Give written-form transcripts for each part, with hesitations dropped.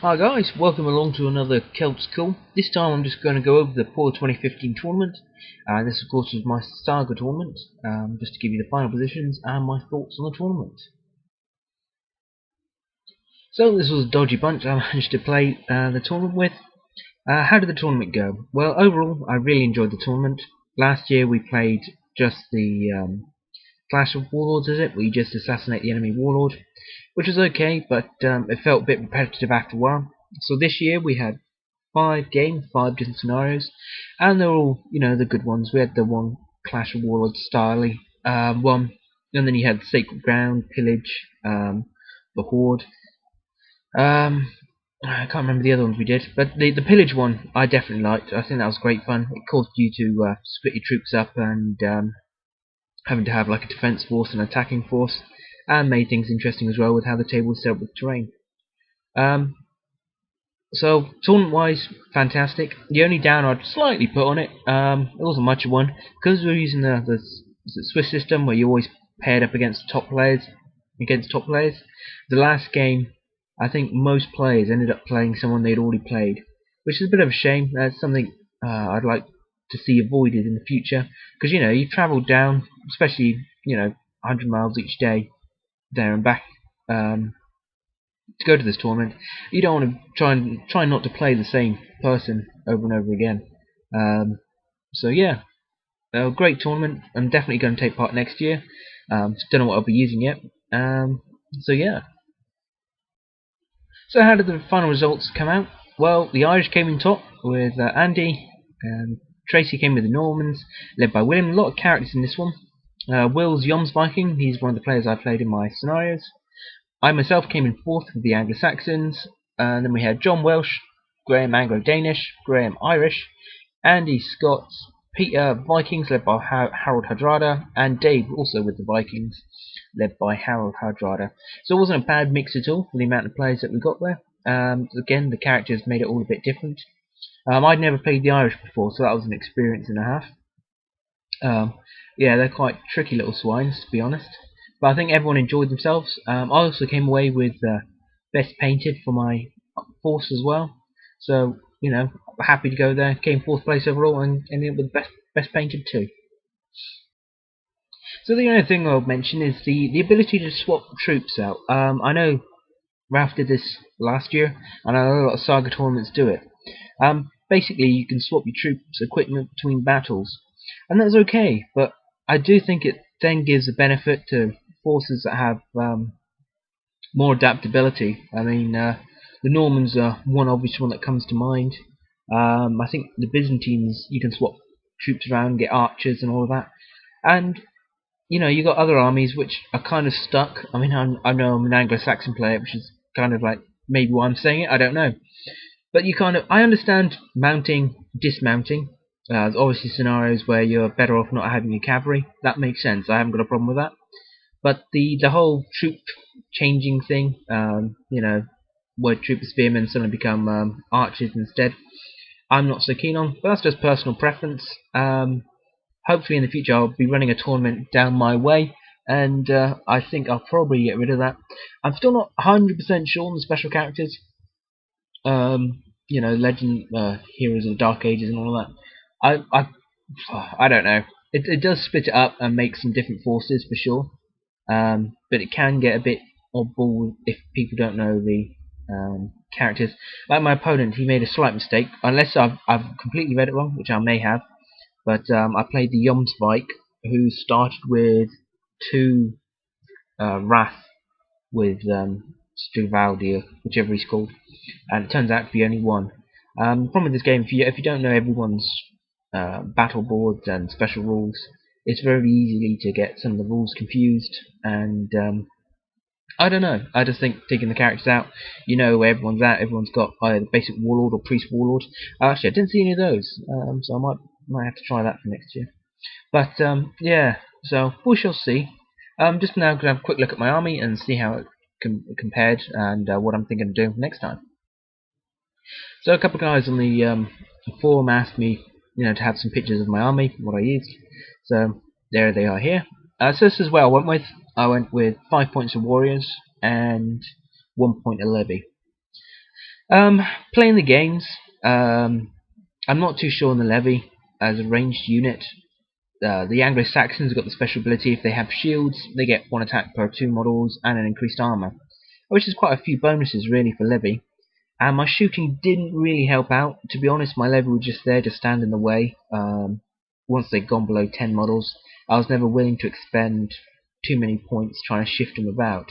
Hi guys, welcome along to another Celts call. This time I'm just going to go over the PAW 2015 tournament. This of course was my Saga tournament, just to give you the final positions and my thoughts on the tournament. So this was a dodgy bunch I managed to play the tournament with. How did the tournament go? Well, overall I really enjoyed the tournament. Last year we played just the Clash of Warlords, is it? Where you just assassinate the enemy warlord, which was okay, but it felt a bit repetitive after a while. So this year we had 5 games, 5 different scenarios, and they're all, the good ones. We had the one Clash of Warlords style one, and then you had Sacred Ground, Pillage, the Horde. I can't remember the other ones we did, but the Pillage one I definitely liked. I think that was great fun. It caused you to split your troops up and having to have like a defense force and attacking force, and made things interesting as well with how the table was set up with terrain. So tournament wise, fantastic. The only down I'd slightly put on it, it wasn't much of one, because we were using the Swiss system where you always paired up against top players. The last game, I think most players ended up playing someone they'd already played, which is a bit of a shame. That's something I'd like to see avoided in the future, because you travel down, especially 100 miles each day there and back. To go to this tournament, you don't want to try not to play the same person over and over again. So yeah, a great tournament. I'm definitely going to take part next year. Don't know what I'll be using yet. So yeah. So how did the final results come out? Well, the Irish came in top with Andy. Tracy came with the Normans, led by William. A lot of characters in this one. Will's Yoms Viking. He's one of the players I played in my scenarios. I myself came in 4th with the Anglo-Saxons, and then we had John Welsh, Graham Anglo-Danish, Graham Irish, Andy Scots, Peter Vikings led by Harold Hardrada, and Dave also with the Vikings led by Harold Hardrada. So it wasn't a bad mix at all for the amount of players that we got there. Again, the characters made it all a bit different. I'd never played the Irish before, so that was an experience and a half. Yeah, they're quite tricky little swines, to be honest. But I think everyone enjoyed themselves. I also came away with best painted for my force as well. So happy to go there. Came 4th place overall and ended up with best painted too. So the only thing I'll mention is the ability to swap troops out. I know Ralph did this last year, and I know a lot of Saga tournaments do it. Basically, you can swap your troops' equipment between battles, and that's okay. But I do think it then gives a benefit to forces that have more adaptability. I mean, the Normans are one obvious one that comes to mind. I think the Byzantines, you can swap troops around, get archers and all of that. And you got other armies which are kind of stuck. I mean, I know I'm an Anglo-Saxon player, which is kind of like maybe why I'm saying it. I don't know. But I understand mounting, dismounting. There's obviously scenarios where you're better off not having your cavalry. That makes sense. I haven't got a problem with that. But the whole troop changing thing, where trooper spearmen suddenly become archers instead, I'm not so keen on. But that's just personal preference. Hopefully in the future I'll be running a tournament down my way, and I think I'll probably get rid of that. I'm still not 100% sure on the special characters. Legend, heroes of the Dark Ages and all of that. I don't know. It does split it up and make some different forces for sure. But it can get a bit oddball if people don't know the characters. Like my opponent, he made a slight mistake, unless I've completely read it wrong, which I may have. But I played the Jomsvik, who started with 2 Wrath with Strivaldi, whichever he's called, and it turns out to be only 1. The problem with this game, if you don't know everyone's battle boards and special rules, it's very easy to get some of the rules confused, and I don't know. I just think taking the characters out, where everyone's at. Everyone's got either the basic warlord or priest warlord. Actually, I didn't see any of those, so I might have to try that for next year. But yeah, so we shall see. Just now, going to have a quick look at my army and see how it compared and what I'm thinking of doing for next time. So a couple of guys on the forum asked me, to have some pictures of my army, what I used. So there they are here. So this is where I went with. I went with 5 points of warriors and 1 point of levy. Um, Playing the games, I'm not too sure on the levy as a ranged unit. The Anglo-Saxons got the special ability if they have shields, they get 1 attack per 2 models and an increased armor, which is quite a few bonuses really for levy. And my shooting didn't really help out. To be honest, my levy was just there to stand in the way. Once they'd gone below 10 models, I was never willing to expend too many points trying to shift them about.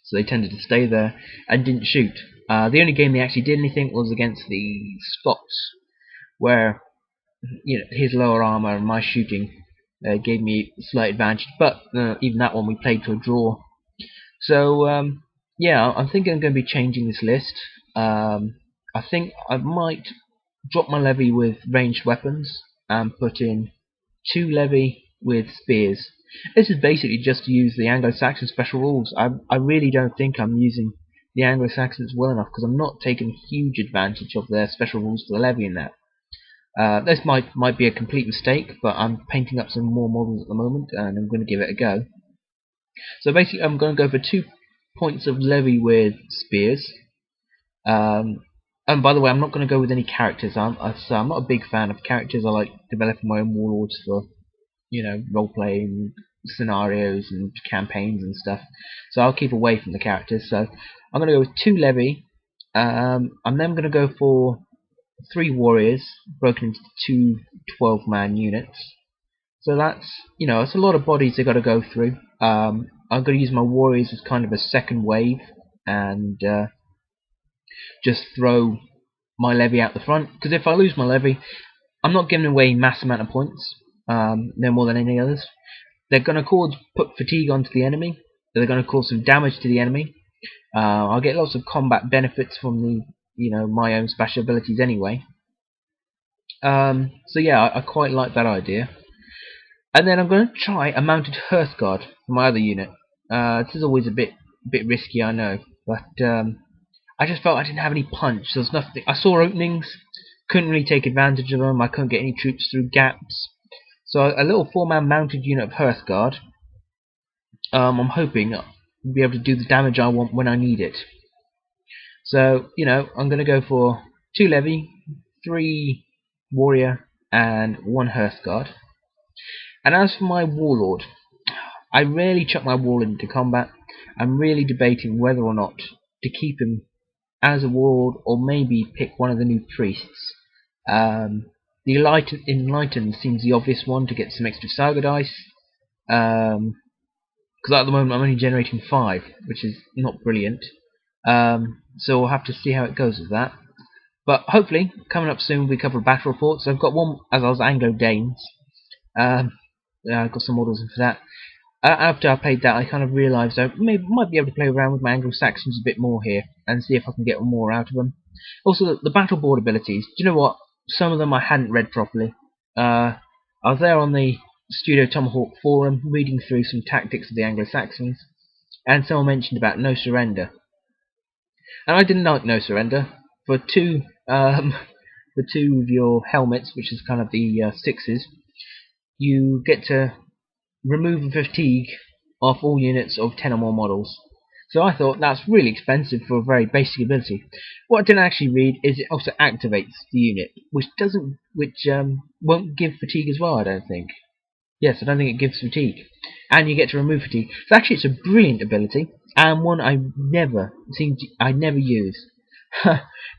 So they tended to stay there and didn't shoot. The only game they actually did anything was against the Scots, where his lower armor and my shooting gave me a slight advantage. But even that one we played to a draw. So yeah, I'm thinking I'm going to be changing this list. I think I might drop my levy with ranged weapons and put in 2 levy with spears. This is basically just to use the Anglo-Saxon special rules. I really don't think I'm using the Anglo-Saxons well enough because I'm not taking huge advantage of their special rules for the levy in that. This might be a complete mistake, but I'm painting up some more models at the moment and I'm going to give it a go. So basically I'm going to go for 2 points of levy with spears. And by the way, I'm not going to go with any characters. I'm not a big fan of characters. I like developing my own warlords for role-playing scenarios and campaigns and stuff. So I'll keep away from the characters. So I'm going to go with 2 levy. I'm then going to go for 3 warriors broken into 2 12-man units. So it's a lot of bodies they've got to go through. I'm going to use my warriors as kind of a second wave and just throw my levy out the front. Because if I lose my levy, I'm not giving away mass amount of points, no more than any others. They're going to put fatigue onto the enemy. They're going to cause some damage to the enemy. I'll get lots of combat benefits from my own special abilities anyway. So yeah, I quite like that idea. And then I'm going to try a mounted Hearthguard for my other unit. This is always a bit risky, I know, but I just felt I didn't have any punch. There was nothing. I saw openings, couldn't really take advantage of them. I couldn't get any troops through gaps. So a little 4-man mounted unit of Hearthguard. I'm hoping I'll be able to do the damage I want when I need it. So I'm going to go for 2 levy, 3 warrior, and 1 Hearthguard. And as for my warlord, I rarely chuck my warlord into combat. I'm really debating whether or not to keep him as a warlord or maybe pick one of the new priests. The Enlightened seems the obvious one to get some extra saga dice. Because at the moment I'm only generating 5, which is not brilliant. So we'll have to see how it goes with that. But hopefully, coming up soon, we cover battle reports. I've got one as I was Anglo-Danes. I've got some models in for that. After I played that, I kind of realised I might be able to play around with my Anglo-Saxons a bit more here and see if I can get more out of them. Also, the battle board abilities. Do you know what? Some of them I hadn't read properly. I was there on the Studio Tomahawk forum reading through some tactics of the Anglo-Saxons, and someone mentioned about no surrender. And I didn't like no surrender. For two of your helmets, which is kind of the 6s, you get to remove the fatigue off all units of 10 or more models. So I thought that's really expensive for a very basic ability. What I didn't actually read is it also activates the unit, which won't give fatigue as well, I don't think. Yes, I don't think it gives fatigue. And you get to remove fatigue. So actually it's a brilliant ability, and one I never use.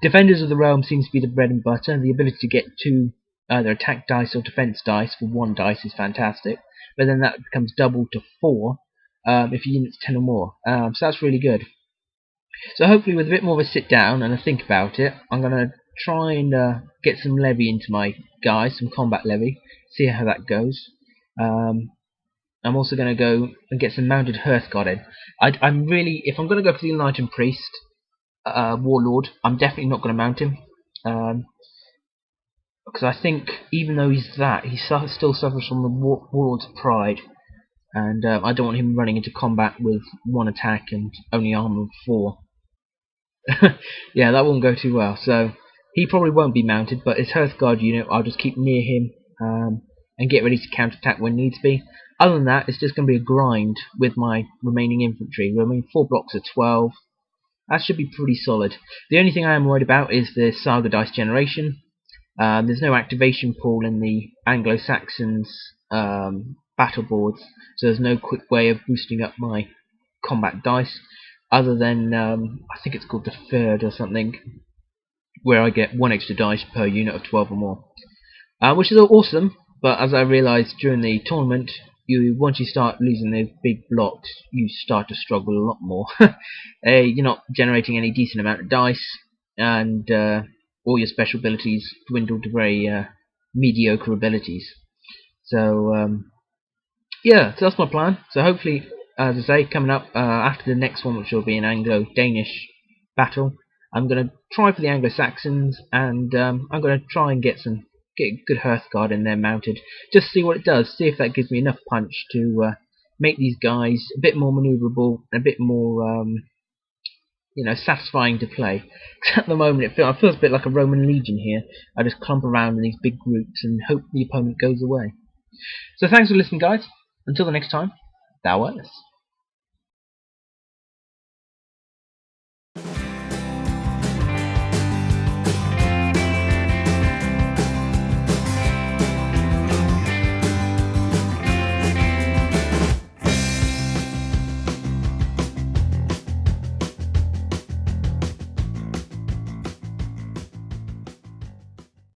Defenders of the Realm seems to be the bread and butter. The ability to get 2 either attack dice or defense dice for 1 dice is fantastic. But then that becomes doubled to 4 if your unit's 10 or more. So that's really good. So hopefully with a bit more of a sit down and a think about it, I'm going to try and get some levy into my guys, some combat levy, see how that goes. I'm also going to go and get some mounted Hearthguard in. If I'm going to go for the Enlightened Priest, Warlord, I'm definitely not going to mount him. Because I think even though he's that, he still suffers from the Warlord's pride. And I don't want him running into combat with 1 attack and only armor of 4. Yeah, that won't go too well. So he probably won't be mounted, but his Hearthguard unit I'll just keep near him and get ready to counterattack when needs be. Other than that, it's just going to be a grind with my remaining infantry. I mean, 4 blocks of 12. That should be pretty solid. The only thing I am worried about is the Saga dice generation. There's no activation pool in the Anglo-Saxons battle boards, so there's no quick way of boosting up my combat dice, other than I think it's called the third or something, where I get 1 extra dice per unit of 12 or more, which is awesome. But as I realised during the tournament, once you start losing those big blocks, you start to struggle a lot more. You're not generating any decent amount of dice, and all your special abilities dwindle to very mediocre abilities. So yeah, so that's my plan. So hopefully, as I say, coming up after the next one, which will be an Anglo-Danish battle, I'm going to try for the Anglo-Saxons, and I'm going to try and get a good Hearthguard in there mounted, just see what it does, see if that gives me enough punch to make these guys a bit more manoeuvrable, a bit more satisfying to play. At the moment, it feels a bit like a Roman legion here. I just clump around in these big groups and hope the opponent goes away. So thanks for listening, guys. Until the next time, thou art.